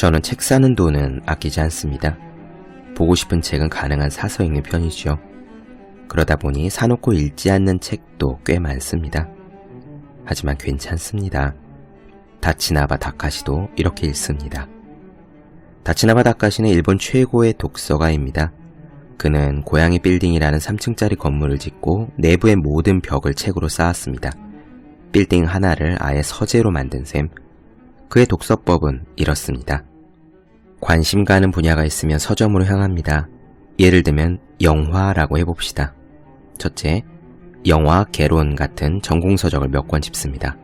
저는 책 사는 돈은 아끼지 않습니다. 보고 싶은 책은 가능한 사서 읽는 편이죠. 그러다 보니 사놓고 읽지 않는 책도 꽤 많습니다. 하지만 괜찮습니다. 다치나바 다카시도 이렇게 읽습니다. 다치나바 다카시는 일본 최고의 독서가입니다. 그는 고양이 빌딩이라는 3층짜리 건물을 짓고 내부의 모든 벽을 책으로 쌓았습니다. 빌딩 하나를 아예 서재로 만든 셈. 그의 독서법은 이렇습니다. 관심 가는 분야가 있으면 서점으로 향합니다. 예를 들면 영화라고 해봅시다. 첫째, 영화 개론 같은 전공서적을 몇 권 집습니다.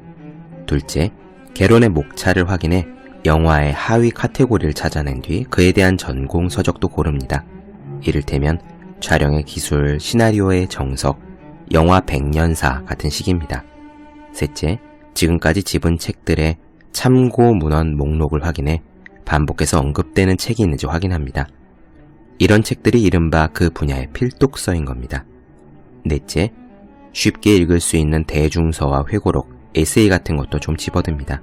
둘째, 개론의 목차를 확인해 영화의 하위 카테고리를 찾아낸 뒤 그에 대한 전공서적도 고릅니다. 이를테면 촬영의 기술, 시나리오의 정석, 영화 100년사 같은 식입니다. 셋째, 지금까지 집은 책들의 참고 문헌 목록을 확인해 반복해서 언급되는 책이 있는지 확인합니다. 이런 책들이 이른바 그 분야의 필독서인 겁니다. 넷째, 쉽게 읽을 수 있는 대중서와 회고록, 에세이 같은 것도 좀 집어듭니다.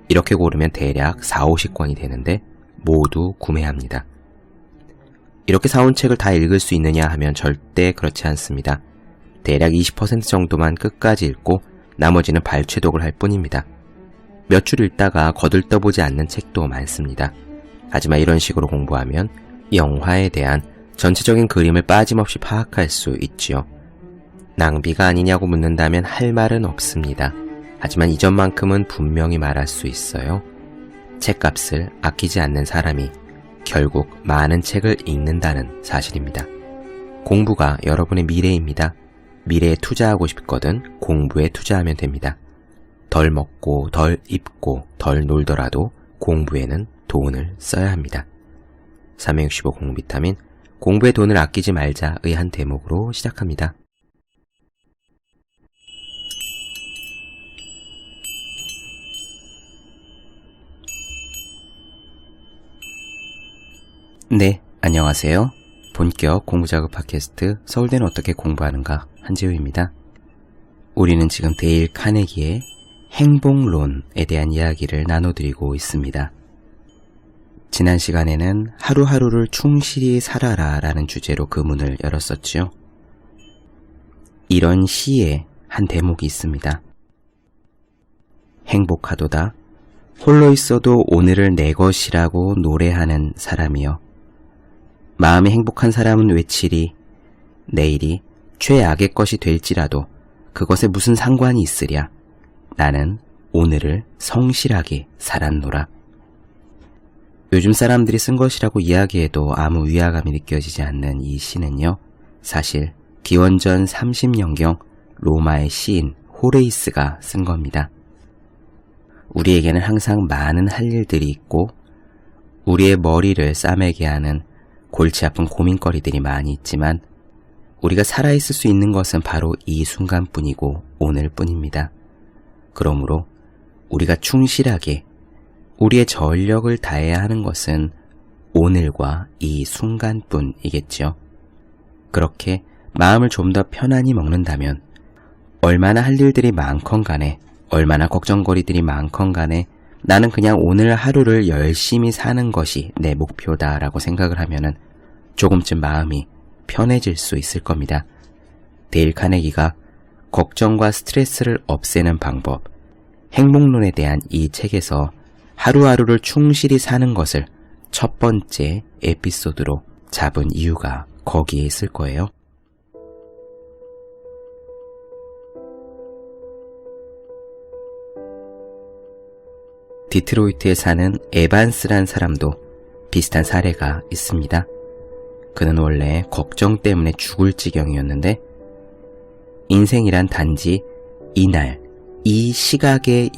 이렇게 고르면 대략 4, 50권이 되는데 모두 구매합니다. 이렇게 사온 책을 다 읽을 수 있느냐 하면 절대 그렇지 않습니다. 대략 20% 정도만 끝까지 읽고 나머지는 발췌독을 할 뿐입니다. 몇 줄 읽다가 거들떠보지 않는 책도 많습니다. 하지만 이런 식으로 공부하면 영화에 대한 전체적인 그림을 빠짐없이 파악할 수 있지요. 낭비가 아니냐고 묻는다면 할 말은 없습니다. 하지만 이전만큼은 분명히 말할 수 있어요. 책값을 아끼지 않는 사람이 결국 많은 책을 읽는다는 사실입니다. 공부가 여러분의 미래입니다. 미래에 투자하고 싶거든 공부에 투자하면 됩니다. 덜 먹고 덜 입고 덜 놀더라도 공부에는 돈을 써야 합니다. 365 공비타민, 공부에 돈을 아끼지 말자의 한 대목으로 시작합니다. 네, 안녕하세요. 본격 공부작업 팟캐스트 서울대는 어떻게 공부하는가 한지우입니다. 우리는 지금 데일 카네기의 행복론에 대한 이야기를 나눠드리고 있습니다. 지난 시간에는 하루하루를 충실히 살아라 라는 주제로 그 문을 열었었죠. 이런 시에 한 대목이 있습니다. 행복하도다. 홀로 있어도 오늘을 내 것이라고 노래하는 사람이여. 마음이 행복한 사람은 외치리. 내일이 최악의 것이 될지라도 그것에 무슨 상관이 있으랴. 나는 오늘을 성실하게 살았노라. 요즘 사람들이 쓴 것이라고 이야기해도 아무 위화감이 느껴지지 않는 이 시는요, 사실 기원전 30년경 로마의 시인 호레이스가 쓴 겁니다. 우리에게는 항상 많은 할 일들이 있고 우리의 머리를 싸매게 하는 골치 아픈 고민거리들이 많이 있지만 우리가 살아있을 수 있는 것은 바로 이 순간뿐이고 오늘뿐입니다. 그러므로 우리가 충실하게 우리의 전력을 다해야 하는 것은 오늘과 이 순간뿐이겠죠. 그렇게 마음을 좀 더 편안히 먹는다면 얼마나 할 일들이 많건 간에 얼마나 걱정거리들이 많건 간에 나는 그냥 오늘 하루를 열심히 사는 것이 내 목표다라고 생각을 하면은 조금쯤 마음이 편해질 수 있을 겁니다. 데일 카네기가 걱정과 스트레스를 없애는 방법, 행복론에 대한 이 책에서 하루하루를 충실히 사는 것을 첫 번째 에피소드로 잡은 이유가 거기에 있을 거예요. 디트로이트에 사는 에반스란 사람도 비슷한 사례가 있습니다. 그는 원래 걱정 때문에 죽을 지경이었는데 인생이란 단지 이날, 이 시각의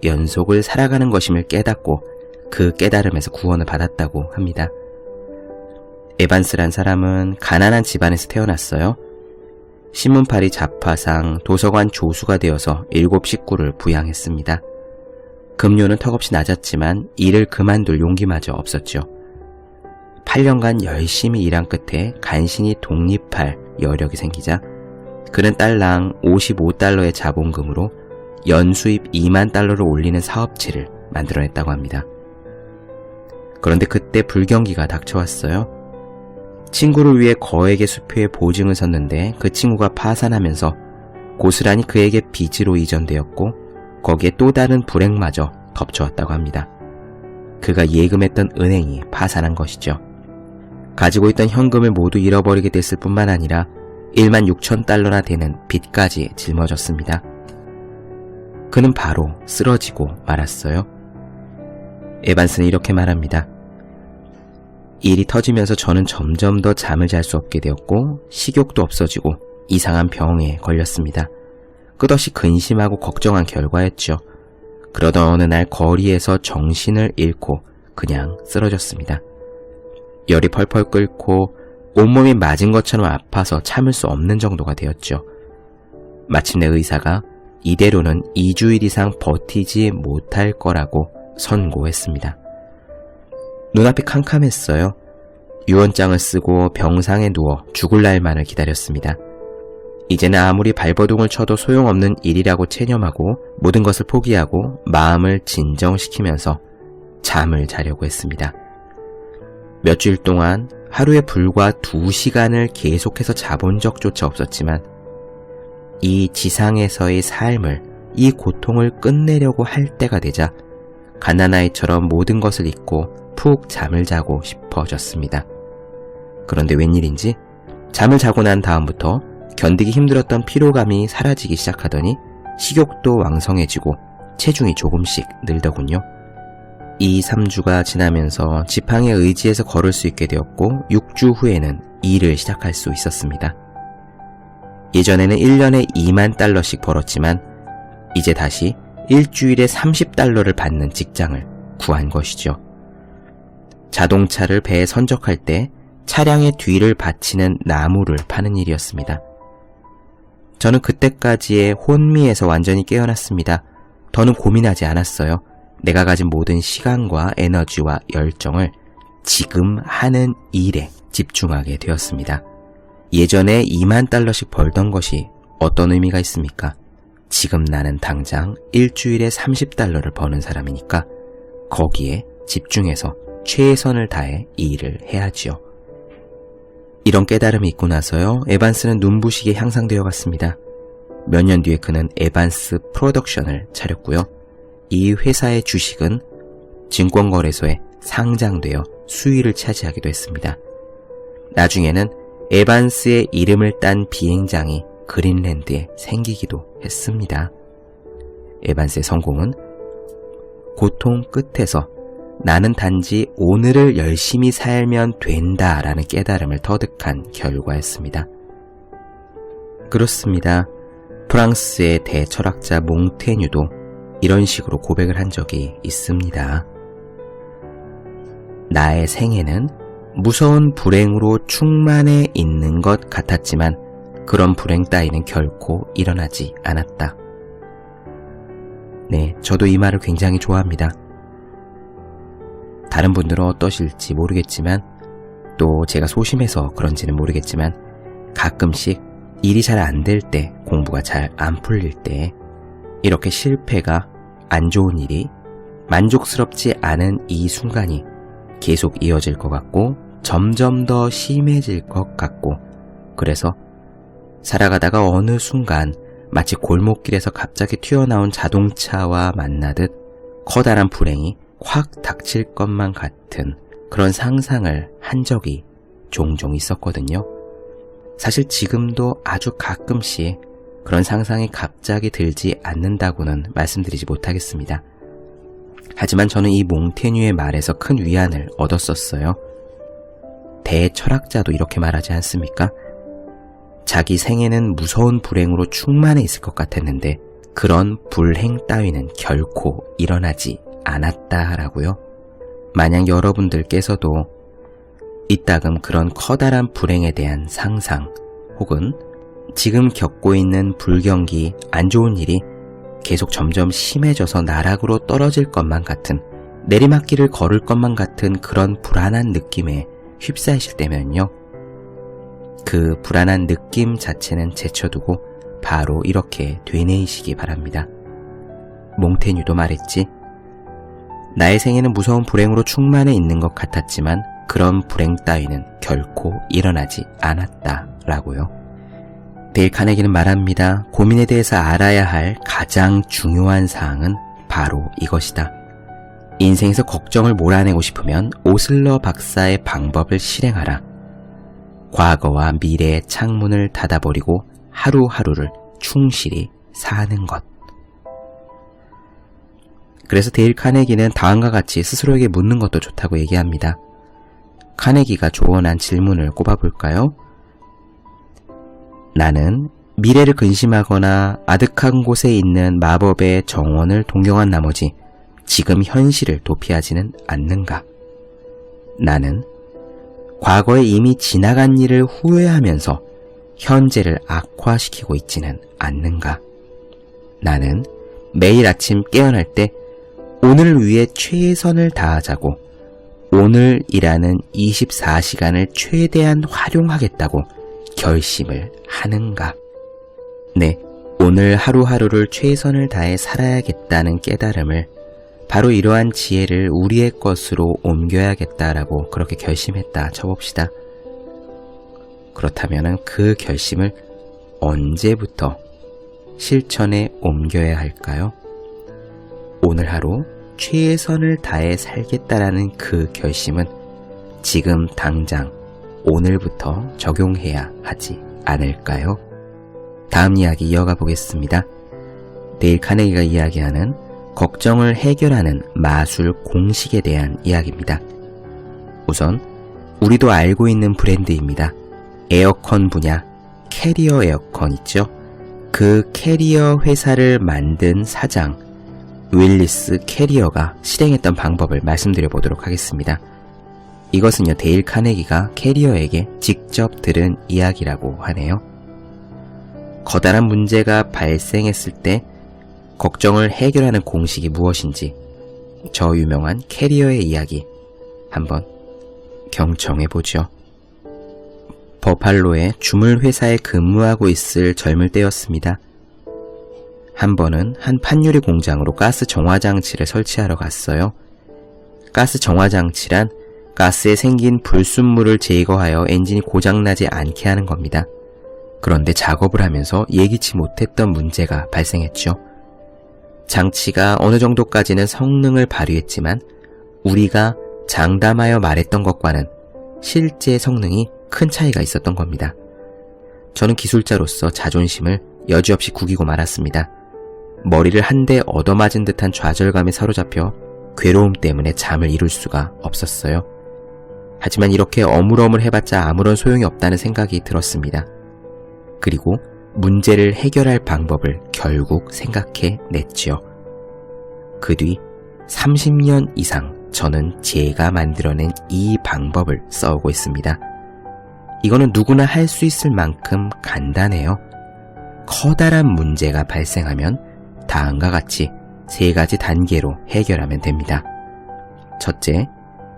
연속을 살아가는 것임을 깨닫고 그 깨달음에서 구원을 받았다고 합니다. 에반스란 사람은 가난한 집안에서 태어났어요. 신문팔이 자파상 도서관 조수가 되어서 7 식구를 부양했습니다. 급료는 턱없이 낮았지만 일을 그만둘 용기마저 없었죠. 8년간 열심히 일한 끝에 간신히 독립할 여력이 생기자 그는 달랑 55달러의 자본금으로 연수입 2만 달러를 올리는 사업체를 만들어냈다고 합니다. 그런데 그때 불경기가 닥쳐왔어요. 친구를 위해 거액의 수표의 보증을 섰는데 그 친구가 파산하면서 고스란히 그에게 빚으로 이전되었고 거기에 또 다른 불행마저 덮쳐왔다고 합니다. 그가 예금했던 은행이 파산한 것이죠. 가지고 있던 현금을 모두 잃어버리게 됐을 뿐만 아니라 16,000달러나 되는 빚까지 짊어졌습니다. 그는 바로 쓰러지고 말았어요. 에반스는 이렇게 말합니다. 일이 터지면서 저는 점점 더 잠을 잘 수 없게 되었고 식욕도 없어지고 이상한 병에 걸렸습니다. 끝없이 근심하고 걱정한 결과였죠. 그러던 어느 날 거리에서 정신을 잃고 그냥 쓰러졌습니다. 열이 펄펄 끓고 온몸이 맞은 것처럼 아파서 참을 수 없는 정도가 되었죠. 마침내 의사가 이대로는 2주일 이상 버티지 못할 거라고 선고했습니다. 눈앞이 캄캄했어요. 유언장을 쓰고 병상에 누워 죽을 날만을 기다렸습니다. 이제는 아무리 발버둥을 쳐도 소용없는 일이라고 체념하고 모든 것을 포기하고 마음을 진정시키면서 잠을 자려고 했습니다. 몇 주일 동안 하루에 불과 2시간을 계속해서 자본 적조차 없었지만 이 지상에서의 삶을, 이 고통을 끝내려고 할 때가 되자 갓난아이처럼 모든 것을 잊고 푹 잠을 자고 싶어졌습니다. 그런데 웬일인지 잠을 자고 난 다음부터 견디기 힘들었던 피로감이 사라지기 시작하더니 식욕도 왕성해지고 체중이 조금씩 늘더군요. 2, 3주가 지나면서 지팡이에 의지해서 걸을 수 있게 되었고 6주 후에는 일을 시작할 수 있었습니다. 예전에는 1년에 2만 달러씩 벌었지만 이제 다시 일주일에 30달러를 받는 직장을 구한 것이죠. 자동차를 배에 선적할 때 차량의 뒤를 받치는 나무를 파는 일이었습니다. 저는 그때까지의 혼미에서 완전히 깨어났습니다. 더는 고민하지 않았어요. 내가 가진 모든 시간과 에너지와 열정을 지금 하는 일에 집중하게 되었습니다. 예전에 2만 달러씩 벌던 것이 어떤 의미가 있습니까? 지금 나는 당장 일주일에 30달러를 버는 사람이니까 거기에 집중해서 최선을 다해 이 일을 해야지요. 이런 깨달음이 있고 나서요, 에반스는 눈부시게 향상되어 갔습니다. 몇 년 뒤에 그는 에반스 프로덕션을 차렸고요. 이 회사의 주식은 증권거래소에 상장되어 수위를 차지하기도 했습니다. 나중에는 에반스의 이름을 딴 비행장이 그린랜드에 생기기도 했습니다. 에반스의 성공은 고통 끝에서 나는 단지 오늘을 열심히 살면 된다라는 깨달음을 터득한 결과였습니다. 그렇습니다. 프랑스의 대철학자 몽테뉴도 이런 식으로 고백을 한 적이 있습니다. 나의 생애는 무서운 불행으로 충만해 있는 것 같았지만 그런 불행 따위는 결코 일어나지 않았다. 네, 저도 이 말을 굉장히 좋아합니다. 다른 분들은 어떠실지 모르겠지만 또 제가 소심해서 그런지는 모르겠지만 가끔씩 일이 잘 안 될 때, 공부가 잘 안 풀릴 때 이렇게 실패가, 안 좋은 일이 만족스럽지 않은 이 순간이 계속 이어질 것 같고 점점 더 심해질 것 같고 그래서 살아가다가 어느 순간 마치 골목길에서 갑자기 튀어나온 자동차와 만나듯 커다란 불행이 확 닥칠 것만 같은 그런 상상을 한 적이 종종 있었거든요. 사실 지금도 아주 가끔씩 그런 상상이 갑자기 들지 않는다고는 말씀드리지 못하겠습니다. 하지만 저는 이 몽테뉴의 말에서 큰 위안을 얻었었어요. 대철학자도 이렇게 말하지 않습니까? 자기 생애는 무서운 불행으로 충만해 있을 것 같았는데 그런 불행 따위는 결코 일어나지 않았다라고요. 만약 여러분들께서도 이따금 그런 커다란 불행에 대한 상상 혹은 지금 겪고 있는 불경기, 안 좋은 일이 계속 점점 심해져서 나락으로 떨어질 것만 같은, 내리막길을 걸을 것만 같은 그런 불안한 느낌에 휩싸이실 때면요, 그 불안한 느낌 자체는 제쳐두고 바로 이렇게 되뇌이시기 바랍니다. 몽테뉴도 말했지, 나의 생애는 무서운 불행으로 충만해 있는 것 같았지만 그런 불행 따위는 결코 일어나지 않았다라고요. 데일 카네기는 말합니다. 고민에 대해서 알아야 할 가장 중요한 사항은 바로 이것이다. 인생에서 걱정을 몰아내고 싶으면 오슬러 박사의 방법을 실행하라. 과거와 미래의 창문을 닫아버리고 하루하루를 충실히 사는 것. 그래서 데일 카네기는 다음과 같이 스스로에게 묻는 것도 좋다고 얘기합니다. 카네기가 조언한 질문을 꼽아볼까요? 나는 미래를 근심하거나 아득한 곳에 있는 마법의 정원을 동경한 나머지 지금 현실을 도피하지는 않는가? 나는 과거에 이미 지나간 일을 후회하면서 현재를 악화시키고 있지는 않는가? 나는 매일 아침 깨어날 때 오늘을 위해 최선을 다하자고 오늘이라는 24시간을 최대한 활용하겠다고 결심을 하는가? 네, 오늘 하루하루를 최선을 다해 살아야겠다는 깨달음을 바로 이러한 지혜를 우리의 것으로 옮겨야겠다라고 그렇게 결심했다 쳐봅시다. 그렇다면 그 결심을 언제부터 실천에 옮겨야 할까요? 오늘 하루 최선을 다해 살겠다라는 그 결심은 지금 당장 오늘부터 적용해야 하지 않을까요? 다음 이야기 이어가 보겠습니다. 데일 카네기가 이야기하는 걱정을 해결하는 마술 공식에 대한 이야기입니다. 우선 우리도 알고 있는 브랜드입니다. 에어컨 분야 캐리어 에어컨 있죠? 그 캐리어 회사를 만든 사장 윌리스 캐리어가 실행했던 방법을 말씀드려 보도록 하겠습니다. 이것은요, 데일 카네기가 캐리어에게 직접 들은 이야기라고 하네요. 커다란 문제가 발생했을 때 걱정을 해결하는 공식이 무엇인지 저 유명한 캐리어의 이야기 한번 경청해보죠. 버팔로의 주물 회사에 근무하고 있을 젊을 때였습니다. 한 번은 한 판유리 공장으로 가스 정화장치를 설치하러 갔어요. 가스 정화장치란 가스에 생긴 불순물을 제거하여 엔진이 고장나지 않게 하는 겁니다. 그런데 작업을 하면서 예기치 못했던 문제가 발생했죠. 장치가 어느 정도까지는 성능을 발휘했지만 우리가 장담하여 말했던 것과는 실제 성능이 큰 차이가 있었던 겁니다. 저는 기술자로서 자존심을 여지없이 구기고 말았습니다. 머리를 한 대 얻어맞은 듯한 좌절감에 사로잡혀 괴로움 때문에 잠을 이룰 수가 없었어요. 하지만 이렇게 어물어물 해봤자 아무런 소용이 없다는 생각이 들었습니다. 그리고 문제를 해결할 방법을 결국 생각해 냈지요. 그 뒤 30년 이상 저는 제가 만들어낸 이 방법을 써오고 있습니다. 이거는 누구나 할 수 있을 만큼 간단해요. 커다란 문제가 발생하면 다음과 같이 3가지 단계로 해결하면 됩니다. 첫째,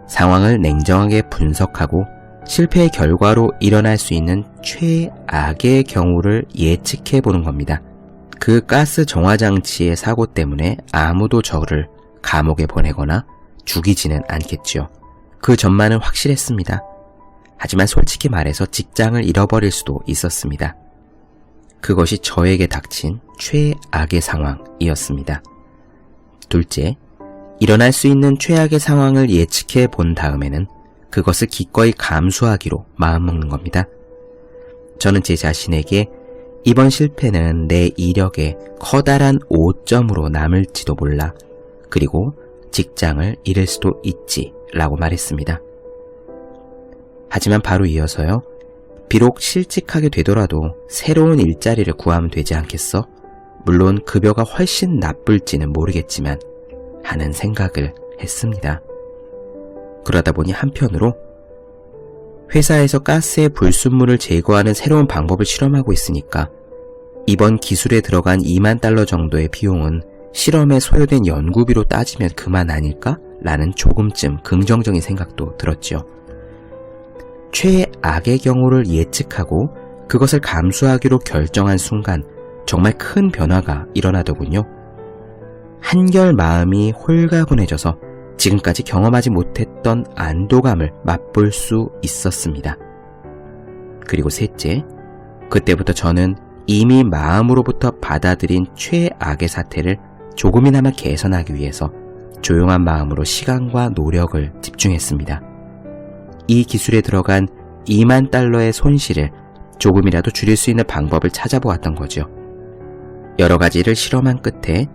상황을 냉정하게 분석하고 실패의 결과로 일어날 수 있는 최악의 경우를 예측해 보는 겁니다. 그 가스 정화장치의 사고 때문에 아무도 저를 감옥에 보내거나 죽이지는 않겠죠. 그 전만은 확실했습니다. 하지만 솔직히 말해서 직장을 잃어버릴 수도 있었습니다. 그것이 저에게 닥친 최악의 상황이었습니다. 둘째, 일어날 수 있는 최악의 상황을 예측해 본 다음에는 그것을 기꺼이 감수하기로 마음먹는 겁니다. 저는 제 자신에게 이번 실패는 내 이력에 커다란 오점으로 남을지도 몰라. 그리고 직장을 잃을 수도 있지 라고 말했습니다. 하지만 바로 이어서요. 비록 실직하게 되더라도 새로운 일자리를 구하면 되지 않겠어? 물론 급여가 훨씬 나쁠지는 모르겠지만 하는 생각을 했습니다. 그러다 보니 한편으로 회사에서 가스의 불순물을 제거하는 새로운 방법을 실험하고 있으니까 이번 기술에 들어간 2만 달러 정도의 비용은 실험에 소요된 연구비로 따지면 그만 아닐까? 라는 조금쯤 긍정적인 생각도 들었죠. 최악의 경우를 예측하고 그것을 감수하기로 결정한 순간 정말 큰 변화가 일어나더군요. 한결 마음이 홀가분해져서 지금까지 경험하지 못했던 안도감을 맛볼 수 있었습니다. 그리고 셋째, 그때부터 저는 이미 마음으로부터 받아들인 최악의 사태를 조금이나마 개선하기 위해서 조용한 마음으로 시간과 노력을 집중했습니다. 이 기술에 들어간 2만 달러의 손실을 조금이라도 줄일 수 있는 방법을 찾아보았던 거죠. 여러 가지를 실험한 끝에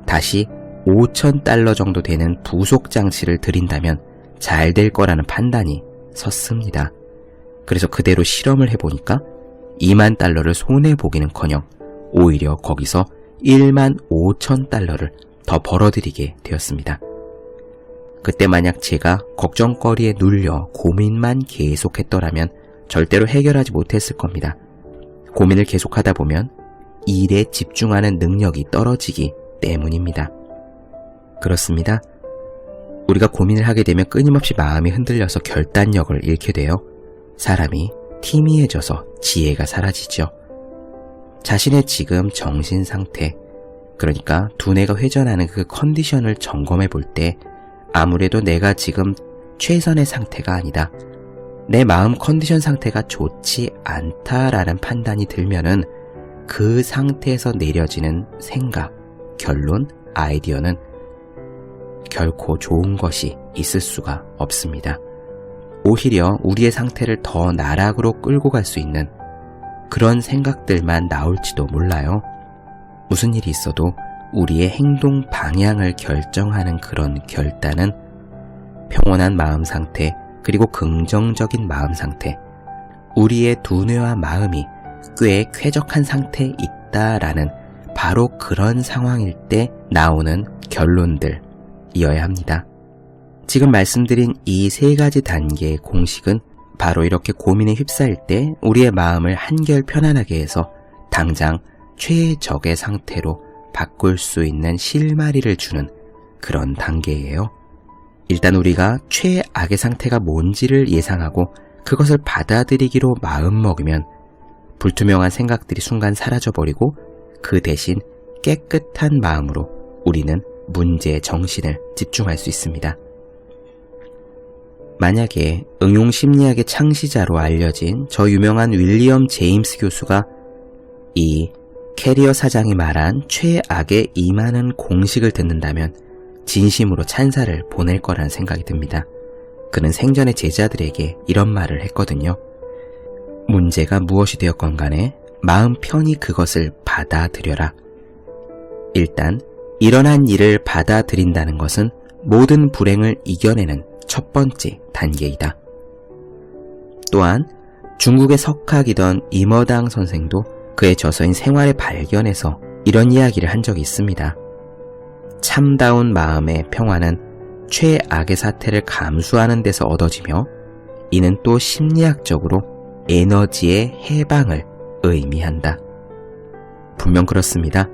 다시 5,000달러 정도 되는 부속 장치를 들인다면 잘 될 거라는 판단이 섰습니다. 그래서 그대로 실험을 해보니까 2만 달러를 손해보기는커녕 오히려 거기서 1만 5천 달러를 더 벌어들이게 되었습니다. 그때 만약 제가 걱정거리에 눌려 고민만 계속했더라면 절대로 해결하지 못했을 겁니다. 고민을 계속하다 보면 일에 집중하는 능력이 떨어지기 때문입니다. 그렇습니다. 우리가 고민을 하게 되면 끊임없이 마음이 흔들려서 결단력을 잃게 되어 사람이 희미해져서 지혜가 사라지죠. 자신의 지금 정신 상태, 그러니까 두뇌가 회전하는 그 컨디션을 점검해 볼 때 아무래도 내가 지금 최선의 상태가 아니다, 내 마음 컨디션 상태가 좋지 않다라는 판단이 들면은 그 상태에서 내려지는 생각, 결론, 아이디어는 결코 좋은 것이 있을 수가 없습니다. 오히려 우리의 상태를 더 나락으로 끌고 갈 수 있는 그런 생각들만 나올지도 몰라요. 무슨 일이 있어도 우리의 행동 방향을 결정하는 그런 결단은 평온한 마음 상태, 그리고 긍정적인 마음 상태, 우리의 두뇌와 마음이 꽤 쾌적한 상태에 있다라는 바로 그런 상황일 때 나오는 결론들이어야 합니다. 지금 말씀드린 이 세 가지 단계의 공식은 바로 이렇게 고민에 휩싸일 때 우리의 마음을 한결 편안하게 해서 당장 최적의 상태로 바꿀 수 있는 실마리를 주는 그런 단계예요. 일단 우리가 최악의 상태가 뭔지를 예상하고 그것을 받아들이기로 마음먹으면 불투명한 생각들이 순간 사라져버리고 그 대신 깨끗한 마음으로 우리는 문제에 정신을 집중할 수 있습니다. 만약에 응용심리학의 창시자로 알려진 저 유명한 윌리엄 제임스 교수가 이 캐리어 사장이 말한 최악의 임하는 공식을 듣는다면 진심으로 찬사를 보낼 거라는 생각이 듭니다. 그는 생전에 제자들에게 이런 말을 했거든요. 문제가 무엇이 되었건 간에 마음 편히 그것을 받아들여라. 일단 일어난 일을 받아들인다는 것은 모든 불행을 이겨내는 첫 번째 단계이다. 또한 중국의 석학이던 임어당 선생도 그의 저서인 생활의 발견에서 이런 이야기를 한 적이 있습니다. 참다운 마음의 평화는 최악의 사태를 감수하는 데서 얻어지며 이는 또 심리학적으로 에너지의 해방을 의미한다. 분명 그렇습니다.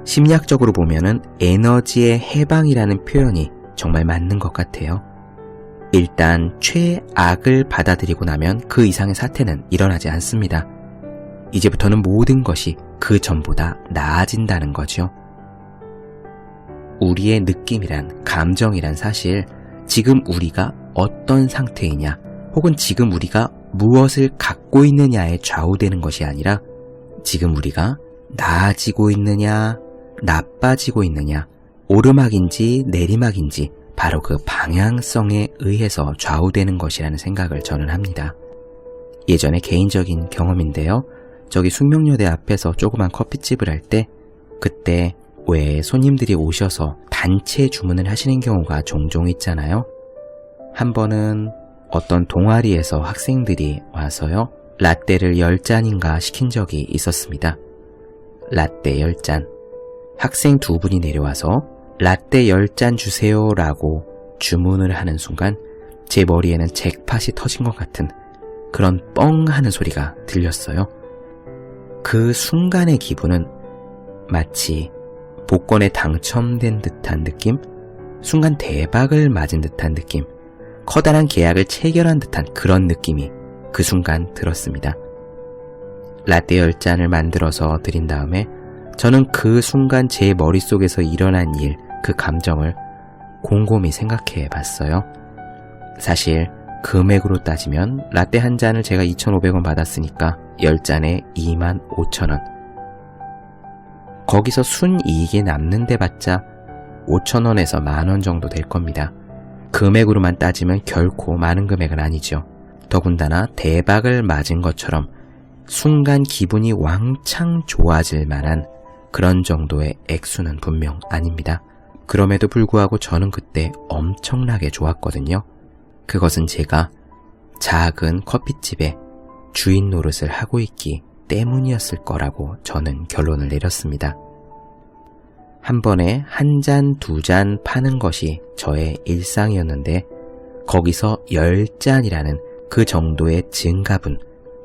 심리학적으로 보면은 에너지의 해방이라는 표현이 정말 맞는 것 같아요. 일단 최악을 받아들이고 나면 그 이상의 사태는 일어나지 않습니다. 이제부터는 모든 것이 그 전보다 나아진다는 거죠. 우리의 느낌이란, 감정이란 사실 지금 우리가 어떤 상태이냐 혹은 지금 우리가 무엇을 갖고 있느냐에 좌우되는 것이 아니라 지금 우리가 나아지고 있느냐 나빠지고 있느냐, 오르막인지 내리막인지 바로 그 방향성에 의해서 좌우되는 것이라는 생각을 저는 합니다. 예전에 개인적인 경험인데요. 저기 숙명여대 앞에서 조그만 커피집을 할 때 그때 왜 손님들이 오셔서 단체 주문을 하시는 경우가 종종 있잖아요. 한 번은 어떤 동아리에서 학생들이 와서요. 라떼를 10잔인가 시킨 적이 있었습니다. 라떼 10잔. 학생 2분이 내려와서 라떼 10잔 주세요 라고 주문을 하는 순간 제 머리에는 잭팟이 터진 것 같은 그런 뻥 하는 소리가 들렸어요. 그 순간의 기분은 마치 복권에 당첨된 듯한 느낌, 순간 대박을 맞은 듯한 느낌, 커다란 계약을 체결한 듯한 그런 느낌이 그 순간 들었습니다. 라떼 10잔을 만들어서 드린 다음에 저는 그 순간 제 머릿속에서 일어난 일, 그 감정을 곰곰이 생각해 봤어요. 사실 금액으로 따지면 라떼 한 잔을 제가 2,500원 받았으니까 10잔에 25,000원. 거기서 순이익이 남는 데 봤자 5,000원에서 10,000원 정도 될 겁니다. 금액으로만 따지면 결코 많은 금액은 아니죠. 더군다나 대박을 맞은 것처럼 순간 기분이 왕창 좋아질 만한 그런 정도의 액수는 분명 아닙니다. 그럼에도 불구하고 저는 그때 엄청나게 좋았거든요. 그것은 제가 작은 커피집에 주인 노릇을 하고 있기 때문이었을 거라고 저는 결론을 내렸습니다. 한 번에 한 잔, 두 잔 파는 것이 저의 일상이었는데 거기서 10잔이라는 그 정도의 증가분,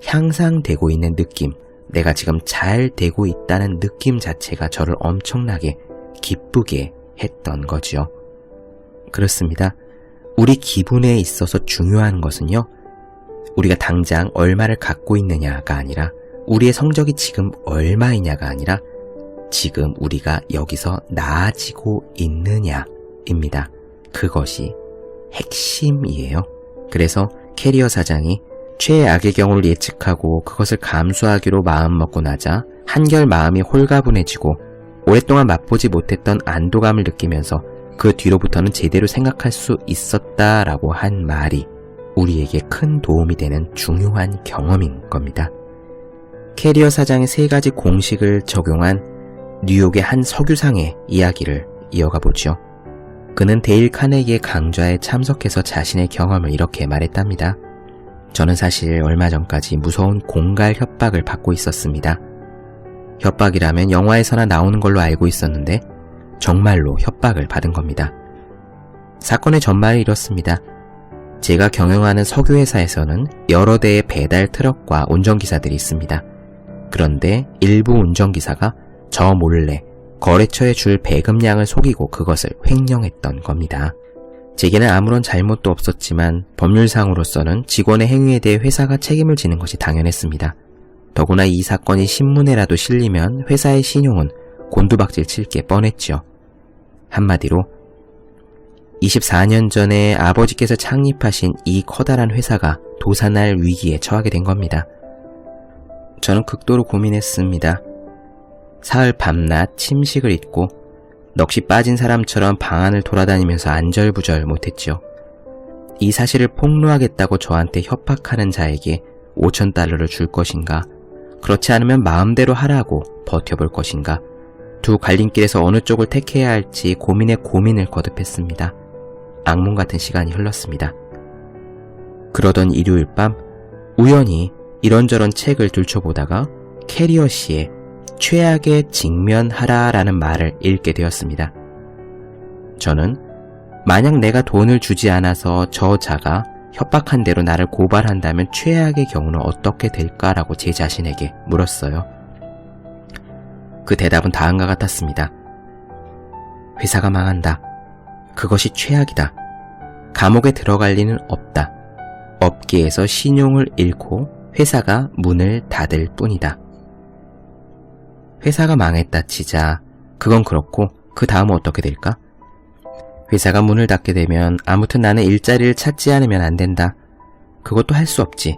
향상되고 있는 느낌, 내가 지금 잘 되고 있다는 느낌 자체가 저를 엄청나게 기쁘게 했던 거죠. 그렇습니다. 우리 기분에 있어서 중요한 것은요, 우리가 당장 얼마를 갖고 있느냐가 아니라 우리의 성적이 지금 얼마이냐가 아니라 지금 우리가 여기서 나아지고 있느냐입니다. 그것이 핵심이에요. 그래서 캐리어 사장이 최악의 경우를 예측하고 그것을 감수하기로 마음먹고 나자 한결 마음이 홀가분해지고 오랫동안 맛보지 못했던 안도감을 느끼면서 그 뒤로부터는 제대로 생각할 수 있었다라고 한 말이 우리에게 큰 도움이 되는 중요한 경험인 겁니다. 캐리어 사장의 3가지 공식을 적용한 뉴욕의 한 석유상의 이야기를 이어가 보죠. 그는 데일 카네기의 강좌에 참석해서 자신의 경험을 이렇게 말했답니다. 저는 사실 얼마 전까지 무서운 공갈 협박을 받고 있었습니다. 협박이라면 영화에서나 나오는 걸로 알고 있었는데 정말로 협박을 받은 겁니다. 사건의 전말이 이렇습니다. 제가 경영하는 석유회사에서는 여러 대의 배달 트럭과 운전기사들이 있습니다. 그런데 일부 운전기사가 저 몰래 거래처에 줄 배급량을 속이고 그것을 횡령했던 겁니다. 제게는 아무런 잘못도 없었지만 법률상으로서는 직원의 행위에 대해 회사가 책임을 지는 것이 당연했습니다. 더구나 이 사건이 신문에라도 실리면 회사의 신용은 곤두박질 칠 게 뻔했죠. 한마디로 24년 전에 아버지께서 창립하신 이 커다란 회사가 도산할 위기에 처하게 된 겁니다. 저는 극도로 고민했습니다. 사흘 밤낮 침식을 잊고 넋이 빠진 사람처럼 방 안을 돌아다니면서 안절부절 못했죠. 이 사실을 폭로하겠다고 저한테 협박하는 자에게 5,000달러를 줄 것인가, 그렇지 않으면 마음대로 하라고 버텨볼 것인가, 두 갈림길에서 어느 쪽을 택해야 할지 고민에 고민을 거듭했습니다. 악몽 같은 시간이 흘렀습니다. 그러던 일요일 밤 우연히 이런저런 책을 들춰보다가 캐리어 씨의 최악에 직면하라라는 말을 읽게 되었습니다. 저는 만약 내가 돈을 주지 않아서 저 자가 협박한 대로 나를 고발한다면 최악의 경우는 어떻게 될까라고 제 자신에게 물었어요. 그 대답은 다음과 같았습니다. 회사가 망한다. 그것이 최악이다. 감옥에 들어갈 리는 없다. 업계에서 신용을 잃고 회사가 문을 닫을 뿐이다. 회사가 망했다 치자. 그건 그렇고 그 다음은 어떻게 될까? 회사가 문을 닫게 되면 아무튼 나는 일자리를 찾지 않으면 안 된다. 그것도 할 수 없지.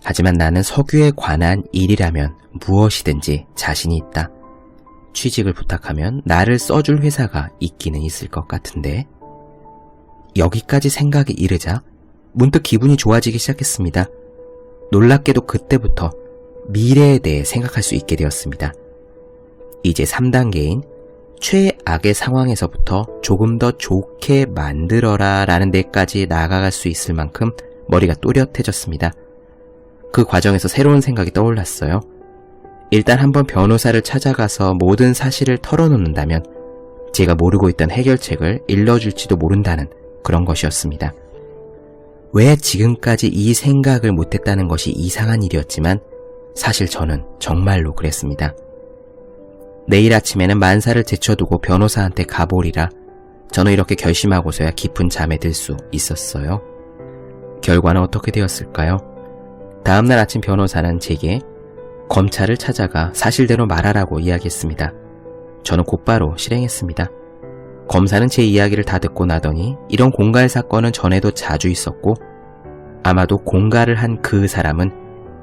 하지만 나는 석유에 관한 일이라면 무엇이든지 자신이 있다. 취직을 부탁하면 나를 써줄 회사가 있기는 있을 것 같은데. 여기까지 생각이 이르자 문득 기분이 좋아지기 시작했습니다. 놀랍게도 그때부터 미래에 대해 생각할 수 있게 되었습니다. 이제 3단계인 최악의 상황에서부터 조금 더 좋게 만들어라 라는 데까지 나아갈 수 있을 만큼 머리가 또렷해졌습니다. 그 과정에서 새로운 생각이 떠올랐어요. 일단 한번 변호사를 찾아가서 모든 사실을 털어놓는다면 제가 모르고 있던 해결책을 일러줄지도 모른다는 그런 것이었습니다. 왜 지금까지 이 생각을 못했다는 것이 이상한 일이었지만 사실 저는 정말로 그랬습니다. 내일 아침에는 만사를 제쳐두고 변호사한테 가보리라. 저는 이렇게 결심하고서야 깊은 잠에 들 수 있었어요. 결과는 어떻게 되었을까요? 다음날 아침 변호사는 제게 검찰을 찾아가 사실대로 말하라고 이야기했습니다. 저는 곧바로 실행했습니다. 검사는 제 이야기를 다 듣고 나더니 이런 공갈 사건은 전에도 자주 있었고 아마도 공갈을 한 그 사람은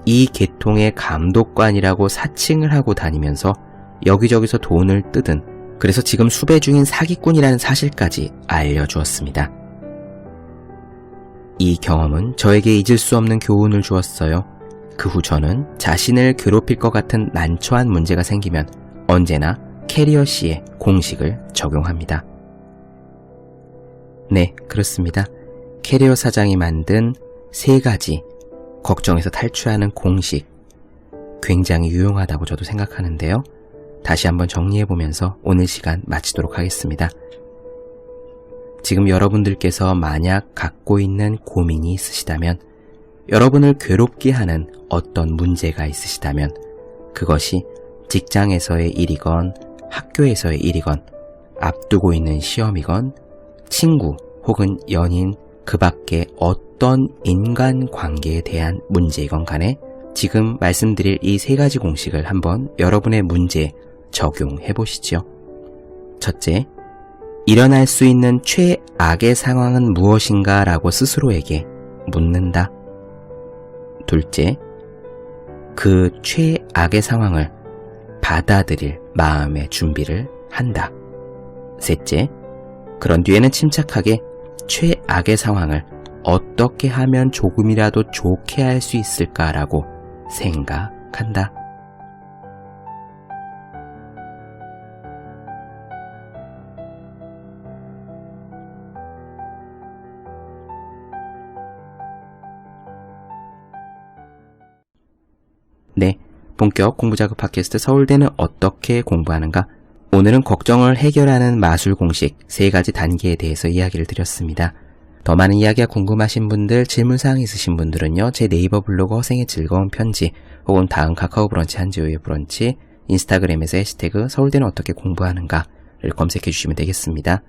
이 계통의 감독관이라고 사칭을 하고 다니면서 여기저기서 돈을 뜯은, 그래서 지금 수배 중인 사기꾼이라는 사실까지 알려주었습니다. 이 경험은 저에게 잊을 수 없는 교훈을 주었어요. 그 후 저는 자신을 괴롭힐 것 같은 난처한 문제가 생기면 언제나 캐리어 C의 공식을 적용합니다. 네, 그렇습니다. 캐리어 사장이 만든 3가지 걱정에서 탈출하는 공식, 굉장히 유용하다고 저도 생각하는데요. 다시 한번 정리해보면서 오늘 시간 마치도록 하겠습니다. 지금 여러분들께서 만약 갖고 있는 고민이 있으시다면, 여러분을 괴롭게 하는 어떤 문제가 있으시다면, 그것이 직장에서의 일이건 학교에서의 일이건 앞두고 있는 시험이건 친구 혹은 연인, 그 밖에 어떤 인간관계에 대한 문제이건 간에 지금 말씀드릴 이 3가지 공식을 한번 여러분의 문제에 적용해 보시죠. 첫째, 일어날 수 있는 최악의 상황은 무엇인가 라고 스스로에게 묻는다. 둘째, 그 최악의 상황을 받아들일 마음의 준비를 한다. 셋째, 그런 뒤에는 침착하게 최악의 상황을 어떻게 하면 조금이라도 좋게 할 수 있을까라고 생각한다. 네, 본격 공부자극 팟캐스트 서울대는 어떻게 공부하는가? 오늘은 걱정을 해결하는 마술 공식 3가지 단계에 대해서 이야기를 드렸습니다. 더 많은 이야기가 궁금하신 분들, 질문사항 있으신 분들은요, 제 네이버 블로그 허생의 즐거운 편지, 혹은 다음 카카오 브런치 한지호의 브런치, 인스타그램에서 해시태그 서울대는 어떻게 공부하는가를 검색해 주시면 되겠습니다.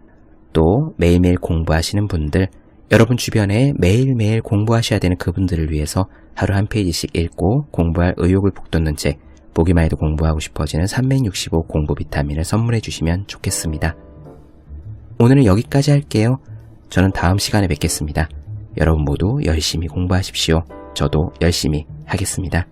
또 매일매일 공부하시는 분들, 여러분 주변에 매일매일 공부하셔야 되는 그분들을 위해서 하루 한 페이지씩 읽고 공부할 의욕을 북돋는 책, 보기만 해도 공부하고 싶어지는 365 공부 비타민을 선물해 주시면 좋겠습니다. 오늘은 여기까지 할게요. 저는 다음 시간에 뵙겠습니다. 여러분 모두 열심히 공부하십시오. 저도 열심히 하겠습니다.